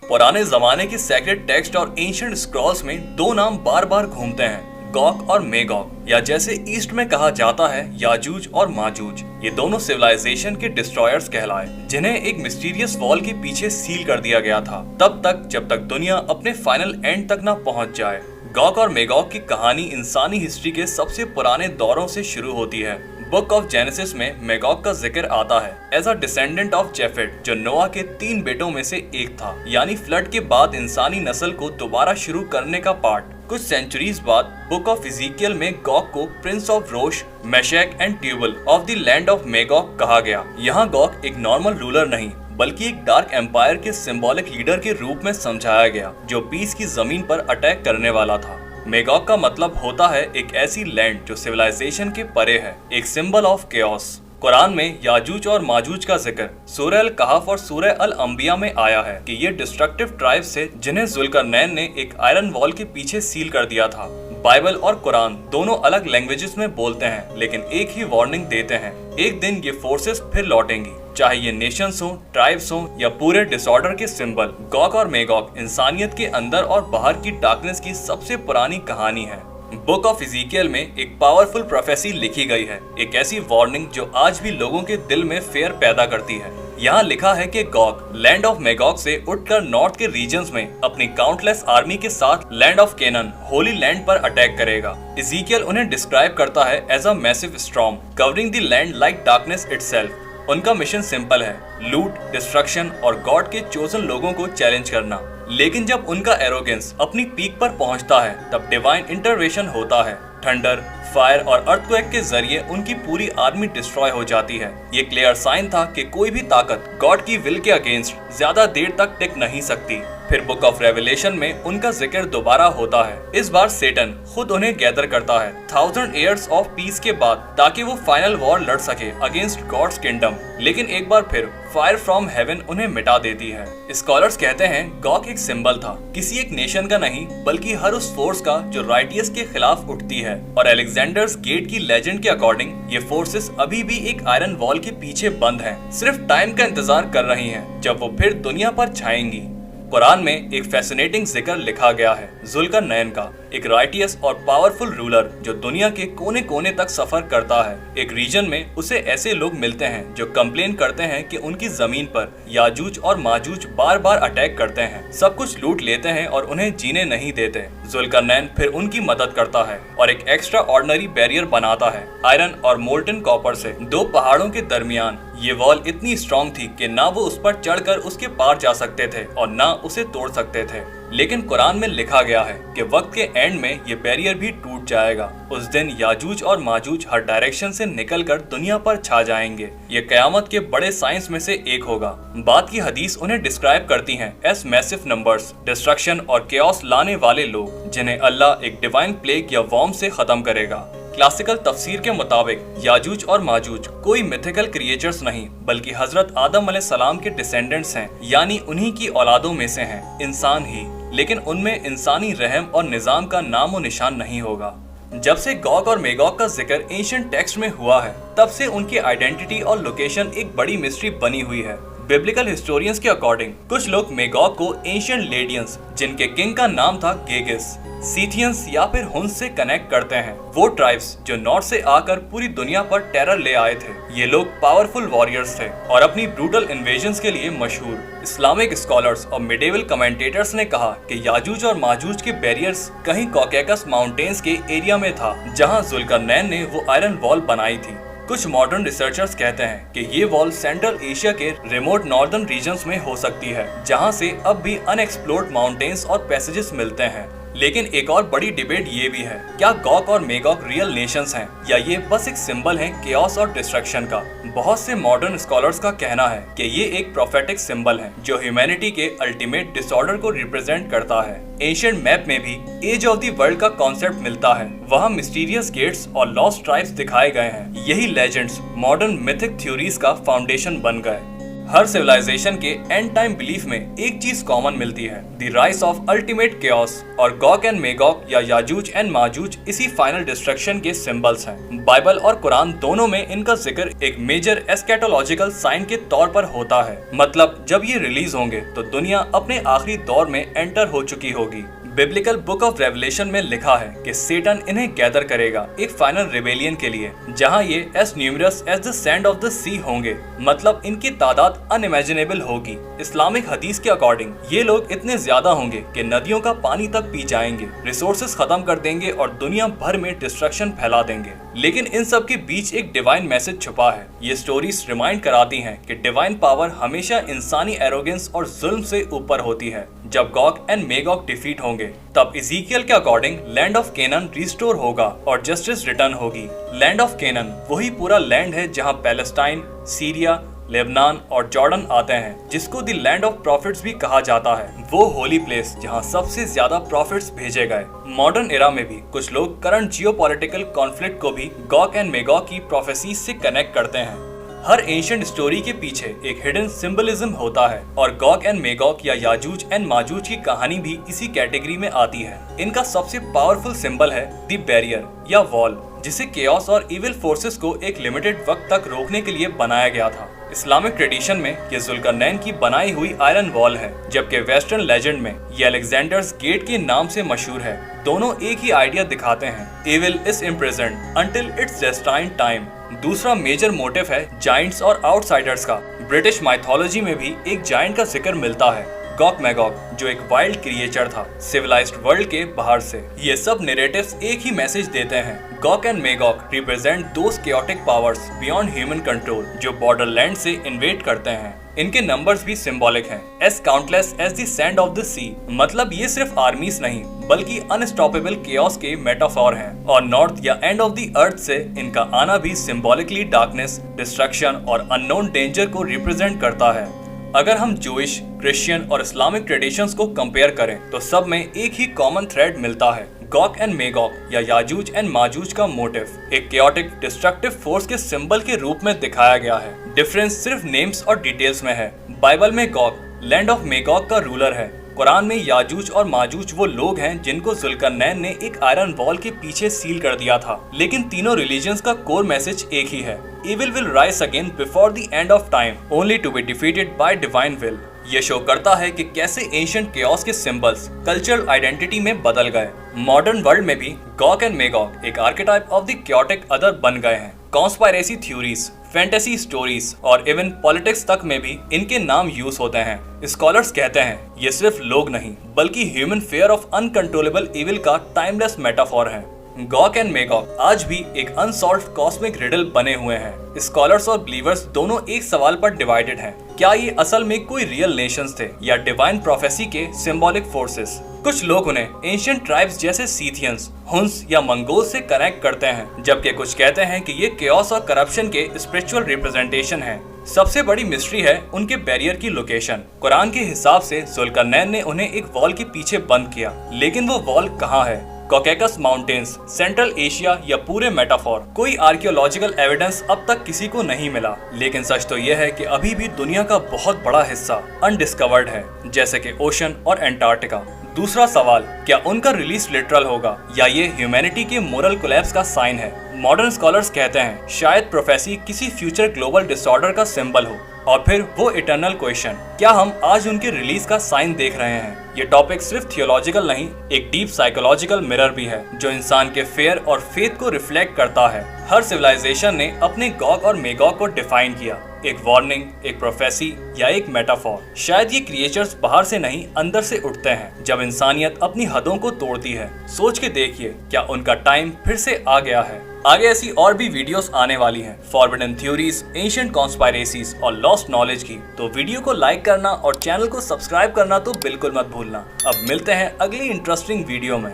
पुराने जमाने के सेक्रेड टेक्स्ट और एंशिएंट स्क्रॉल्स में दो नाम बार बार घूमते हैं, गॉग और मेगॉग, या जैसे ईस्ट में कहा जाता है याजूज और माजूज। ये दोनों सिविलाइजेशन के डिस्ट्रॉयर्स कहलाए, जिन्हें एक मिस्टीरियस वॉल के पीछे सील कर दिया गया था, तब तक जब तक दुनिया अपने फाइनल एंड तक न पहुंच जाए। गॉग और मेगॉग की कहानी इंसानी हिस्ट्री के सबसे पुराने दौरों से शुरू होती है। बुक ऑफ जेनेसिस में मेगॉग का जिक्र आता है as a descendant of Japheth, जो नोआ के 3 बेटों में से एक था, यानी फ्लड के बाद इंसानी नस्ल को दोबारा शुरू करने का पार्ट। कुछ सेंचुरीज बाद बुक ऑफ इज़ीकियल में गॉग को prince of Rosh, Meshech and Tubal of the land of Magog कहा गया। यहाँ गॉग एक नॉर्मल रूलर नहीं बल्कि एक डार्क एम्पायर के सिंबॉलिक लीडर के रूप में समझाया गया, जो पीस की जमीन पर अटैक करने वाला था। मेगॉग का मतलब होता है एक ऐसी लैंड जो सिविलाइजेशन के परे है, एक सिंबल ऑफ केओस। कुरान में याजूज और माजूज का जिक्र सूरह अल कहफ और सूरह अल अंबिया में आया है कि ये डिस्ट्रक्टिव ट्राइब्स थे जिन्हें जुल्करनैन ने एक आयरन वॉल के पीछे सील कर दिया था। बाइबल और कुरान दोनों अलग लैंग्वेजेस में बोलते हैं, लेकिन एक ही वार्निंग देते हैं, एक दिन ये फोर्सेस फिर लौटेंगी, चाहे ये नेशंस हो, ट्राइब्स हो या पूरे डिसऑर्डर के सिंबल। गॉग और मेगॉग इंसानियत के अंदर और बाहर की डार्कनेस की सबसे पुरानी कहानी है। बुक ऑफ इज़ीकियल में एक पावरफुल प्रोफेसी लिखी गई है, एक ऐसी वार्निंग जो आज भी लोगों के दिल में फेयर पैदा करती है। यहाँ लिखा है कि गॉग लैंड ऑफ मेगॉग से उठकर नॉर्थ के रीजन्स में अपनी काउंटलेस आर्मी के साथ land of Canaan, holy land पर अटैक करेगा। इज़ीकियल उन्हें डिस्क्राइब करता है as a massive storm covering the land like darkness itself. उनका मिशन सिंपल है, लूट, डिस्ट्रक्शन और गॉड के चोजन लोगों को चैलेंज करना। लेकिन जब उनका एरोगेंस अपनी पीक पर पहुंचता है, तब डिवाइन इंटरवेंशन होता है। थंडर, फायर और अर्थक्वेक के जरिए उनकी पूरी आर्मी डिस्ट्रॉय हो जाती है। ये क्लियर साइन था कि कोई भी ताकत गॉड की विल के अगेंस्ट ज्यादा देर तक टिक नहीं सकती। फिर बुक ऑफ रेवलेशन में उनका जिक्र दोबारा होता है। इस बार सेटन खुद उन्हें गैदर करता है 1000 ईयर्स ऑफ पीस के बाद, ताकि वो फाइनल वॉर लड़ सके अगेंस्ट गॉड्स किंगडम। लेकिन एक बार फिर फायर फ्रॉम हेवन उन्हें मिटा देती है। स्कॉलर्स कहते हैं गॉग एक सिंबल था, किसी एक नेशन का नहीं बल्कि हर उस फोर्स का जो राइटियस के खिलाफ उठती है। और अलेक्जेंडर्स गेट की लेजेंड के अकॉर्डिंग ये फोर्सेस अभी भी एक आयरन वॉल के पीछे बंद हैं, सिर्फ टाइम का इंतजार कर रही हैं जब वो फिर दुनिया पर छाएंगी। कुरान में एक फैसिनेटिंग जिक्र लिखा गया है जुल्करनैन का, एक राइटियस और पावरफुल रूलर जो दुनिया के कोने कोने तक सफर करता है। एक रीजन में उसे ऐसे लोग मिलते हैं जो कंप्लेन करते हैं कि उनकी जमीन पर याजूज और माजूज बार बार अटैक करते हैं, सब कुछ लूट लेते हैं और उन्हें जीने नहीं देते। जुल्करनैन फिर उनकी मदद करता है और एक एक्स्ट्रा ऑर्डिनरी बैरियर बनाता है आयरन और मोल्टन कॉपर से। 2 पहाड़ों के दरमियान ये वॉल इतनी स्ट्रॉन्ग थी कि ना वो उस पर चढ़कर उसके पार जा सकते थे और ना उसे तोड़ सकते थे। लेकिन कुरान में लिखा गया है कि वक्त के एंड में ये बैरियर भी टूट जाएगा। उस दिन याजूज और माजूज हर डायरेक्शन से निकलकर दुनिया पर छा जाएंगे। ये कयामत के बड़े साइंस में से एक होगा। बाद की हदीस उन्हें डिस्क्राइब करती हैं एज मैसिव नंबर्स, डिस्ट्रक्शन और केओस लाने वाले लोग, जिन्हें अल्लाह एक डिवाइन प्लेग या वॉर्म से खत्म करेगा। क्लासिकल तफसीर के मुताबिक याजूज और माजूज कोई मिथिकल क्रिएचर्स नहीं बल्कि हजरत आदम अलैहिस्सलाम के डिसेंडेंट्स हैं, यानी उन्हीं की औलादों में से हैं, इंसान ही। लेकिन उनमें इंसानी रहम और निजाम का नामो निशान नहीं होगा। जब से गॉग और मेगॉग का जिक्र एंशिएंट टेक्स्ट में हुआ है, तब से उनकी आइडेंटिटी और लोकेशन एक बड़ी मिस्ट्री बनी हुई है। बिब्लिकल हिस्टोरियंस के अकॉर्डिंग कुछ लोग मेगॉग को एंशिएंट लेडियंस, जिनके किंग का नाम था गेगिस, सीथियंस या फिर हुन्स से कनेक्ट करते हैं। वो ट्राइब्स जो नॉर्थ से आकर पूरी दुनिया पर टेरर ले आए थे। ये लोग पावरफुल वॉरियर्स थे और अपनी ब्रूटल इन्वेजन्स के लिए मशहूर। इस्लामिक स्कॉलर्स और मिडेवल कमेंटेटर्स ने कहा कि याजूज और माजूज के बैरियर्स कहीं कॉकेकस माउंटेन्स के एरिया में था, जहां जुल्करनैन ने वो आयरन वॉल बनाई थी। कुछ मॉडर्न रिसर्चर्स कहते हैं कि ये वॉल सेंट्रल एशिया के रिमोट नॉर्दर्न रीजन्स में हो सकती है, जहां से अब भी अनएक्सप्लोर्ड माउंटेन्स और पैसेजेस मिलते हैं। लेकिन एक और बड़ी डिबेट ये भी है, क्या गॉग और मेगॉग रियल नेशंस हैं या ये बस एक सिंबल है केओस और डिस्ट्रक्शन का। बहुत से मॉडर्न स्कॉलर्स का कहना है कि ये एक प्रोफेटिक सिंबल है जो ह्यूमैनिटी के अल्टीमेट डिसऑर्डर को रिप्रेजेंट करता है। एंशिएंट मैप में भी एज ऑफ द वर्ल्ड का कॉन्सेप्ट मिलता है, वहाँ मिस्टीरियस गेट्स और लॉस्ट ट्राइब्स दिखाए गए हैं। यही लेजेंड्स मॉडर्न मिथिक थ्योरीज का फाउंडेशन बन गए। हर सिविलाइजेशन के एंड टाइम बिलीफ में एक चीज कॉमन मिलती है, the rise of ultimate chaos, और गॉग एंड मेगॉग या याजूज एंड माजूज इसी फाइनल डिस्ट्रक्शन के सिंबल्स हैं। बाइबल और कुरान दोनों में इनका जिक्र एक मेजर एस्केटोलॉजिकल साइन के तौर पर होता है, मतलब जब ये रिलीज होंगे तो दुनिया अपने आखिरी दौर में एंटर हो चुकी होगी। बिब्लिकल बुक ऑफ रेवलेशन में लिखा है कि सेटन इन्हें गैदर करेगा एक फाइनल रिबेलियन के लिए, जहां ये as numerous as the sand of the sea होंगे, मतलब इनकी तादाद अनइमेजिनेबल होगी। इस्लामिक हदीस के अकॉर्डिंग ये लोग इतने ज्यादा होंगे कि नदियों का पानी तक पी जाएंगे, रिसोर्सेज खत्म कर देंगे और दुनिया भर में डिस्ट्रक्शन फैला देंगे। लेकिन इन सब के बीच एक डिवाइन मैसेज छुपा है। ये स्टोरीज रिमाइंड कराती हैं कि डिवाइन पावर हमेशा इंसानी एरोगेंस और जुल्म से ऊपर होती है। जब गॉग एंड मेगॉग डिफीट होंगे तब इज़ीकियल के according land of Canaan restore होगा और जस्टिस रिटर्न होगी। लैंड ऑफ केनन वही पूरा लैंड है जहां पैलेस्टाइन, सीरिया, लेबनान और जॉर्डन आते हैं, जिसको द लैंड ऑफ प्रॉफिट्स भी कहा जाता है। वो होली प्लेस जहां सबसे ज्यादा प्रॉफिट्स भेजे गए। मॉडर्न एरा में भी कुछ लोग करंट जियोपॉलिटिकल कॉन्फ्लिक्ट को भी गॉग एंड मेगॉग की प्रोफेसीज से कनेक्ट करते हैं। हर एंशिएंट स्टोरी के पीछे एक हिडन सिंबलिज्म होता है और गॉग एंड मेगॉग या याजूज एंड माजूज की कहानी भी इसी कैटेगरी में आती है। इनका सबसे पावरफुल सिंबल है द बैरियर या वॉल, जिसे केओस और इविल फोर्सेस को एक लिमिटेड वक्त तक रोकने के लिए बनाया गया था। इस्लामिक ट्रेडिशन में ये जुल्करनैन की बनाई हुई आयरन वॉल है, जबकि वेस्टर्न लेजेंड में ये अलेक्जेंडर्स गेट के नाम से मशहूर है। दोनों एक ही आइडिया दिखाते हैं, evil is imprisoned until its destined time. दूसरा मेजर मोटिव है जाइंट्स और आउटसाइडर्स का। ब्रिटिश माइथोलॉजी में भी एक जाइंट का जिक्र मिलता है, गॉग मैगॉग, जो एक वाइल्ड क्रिएचर था सिविलाइज्ड वर्ल्ड के बाहर से। ये सब नैरेटिव्स एक ही मैसेज देते हैं, Gog and Magog represent those chaotic powers beyond human control जो बॉर्डरलैंड से इन्वेड करते हैं। इनके नंबर्स भी सिंबॉलिक हैं, as countless as the sand of the sea, मतलब ये सिर्फ आर्मीज नहीं बल्कि अनस्टॉपेबल केओस के मेटाफोर हैं। और नॉर्थ या एंड ऑफ द अर्थ से इनका आना भी सिंबॉलिकली डार्कनेस, डिस्ट्रक्शन और अननोन डेंजर को रिप्रेजेंट करता है। अगर हम जूइश, क्रिश्चियन और इस्लामिक ट्रेडिशंस को कंपेयर करें तो सब में एक ही कॉमन थ्रेड मिलता है, गॉग एंड मेगॉग या याजूज एंड माजूज का मोटिव एक केओटिक डिस्ट्रक्टिव फोर्स के सिंबल के रूप में दिखाया गया है। डिफरेंस सिर्फ नेम्स और डिटेल्स में है। बाइबल में गॉग लैंड ऑफ मेगॉग का रूलर है, कुरान में याजूज और माजूज वो लोग हैं जिनको जुल्करनैन ने एक आयरन वॉल के पीछे सील कर दिया था। लेकिन तीनों रिलीजन्स का कोर मैसेज एक ही है, Evil will rise again before the end of time, only to be defeated by divine will। ये शो करता है कि कैसे एंशिएंट केओस के सिंबल्स कल्चरल आइडेंटिटी में बदल गए। मॉडर्न वर्ल्ड में भी गॉग एंड मेगॉग एक archetype of the chaotic other बन गए हैं। कॉन्स्पायरेसी थ्योरीज, फैंटेसी स्टोरीज और इवन पॉलिटिक्स तक में भी इनके नाम यूज होते हैं। स्कॉलर्स कहते हैं ये सिर्फ लोग नहीं बल्कि human fair of uncontrollable evil का टाइमलेस मेटाफोर है। गॉग एंड मेगॉग आज भी एक अनसॉल्व्ड कॉस्मिक रिडल बने हुए हैं। स्कॉलर्स और बिलीवर्स दोनों एक सवाल पर डिवाइडेड हैं, क्या ये असल में कोई रियल नेशंस थे या डिवाइन प्रोफेसी के सिंबॉलिक फोर्सेस। कुछ लोग उन्हें एंशिएंट ट्राइब्स जैसे सीथियंस, हुन्स या मंगोल से कनेक्ट करते हैं, जबकि कुछ कहते हैं कि ये केओस और करप्शन के स्पिरिचुअल रिप्रेजेंटेशन हैं। सबसे बड़ी मिस्ट्री है उनके बैरियर की लोकेशन। कुरान के हिसाब से जुल्करनैन ने उन्हें एक वॉल के पीछे बंद किया, लेकिन वो वॉल कहाँ है? कॉकेकस माउंटेन्स, सेंट्रल एशिया या पूरे मेटाफोर? कोई आर्कियोलॉजिकल एविडेंस अब तक किसी को नहीं मिला, लेकिन सच तो यह है कि अभी भी दुनिया का बहुत बड़ा हिस्सा अनडिस्कवर्ड है, जैसे कि ओशन और एंटार्क्टिका। दूसरा सवाल, क्या उनका रिलीज लिटरल होगा या ये ह्यूमैनिटी के मोरल कोलैप्स का साइन है? मॉडर्न स्कॉलर्स कहते हैं शायद प्रोफेसी किसी फ्यूचर ग्लोबल डिसऑर्डर का सिंबल हो। और फिर वो इटर्नल क्वेश्चन, क्या हम आज उनके रिलीज का साइन देख रहे हैं? ये टॉपिक सिर्फ थियोलॉजिकल नहीं, एक डीप साइकोलॉजिकल मिरर भी है जो इंसान के फेयर और फेथ को रिफ्लेक्ट करता है। हर सिविलाइजेशन ने अपने गॉग और मेगॉग को डिफाइन किया, एक वार्निंग, एक प्रोफेसी या एक मेटाफोर। शायद ये क्रिएचर्स बाहर से नहीं अंदर से उठते हैं जब इंसानियत अपनी हदों को तोड़ती है। सोच के देखिए, क्या उनका टाइम फिर से आ गया है? आगे ऐसी और भी वीडियोस आने वाली हैं, फॉरबिडन थ्योरीज, एंशिएंट कॉन्स्पायरेसीज और लॉस्ट नॉलेज की। तो वीडियो को लाइक करना और चैनल को सब्सक्राइब करना तो बिल्कुल मत भूलना। अब मिलते हैं अगली इंटरेस्टिंग वीडियो में।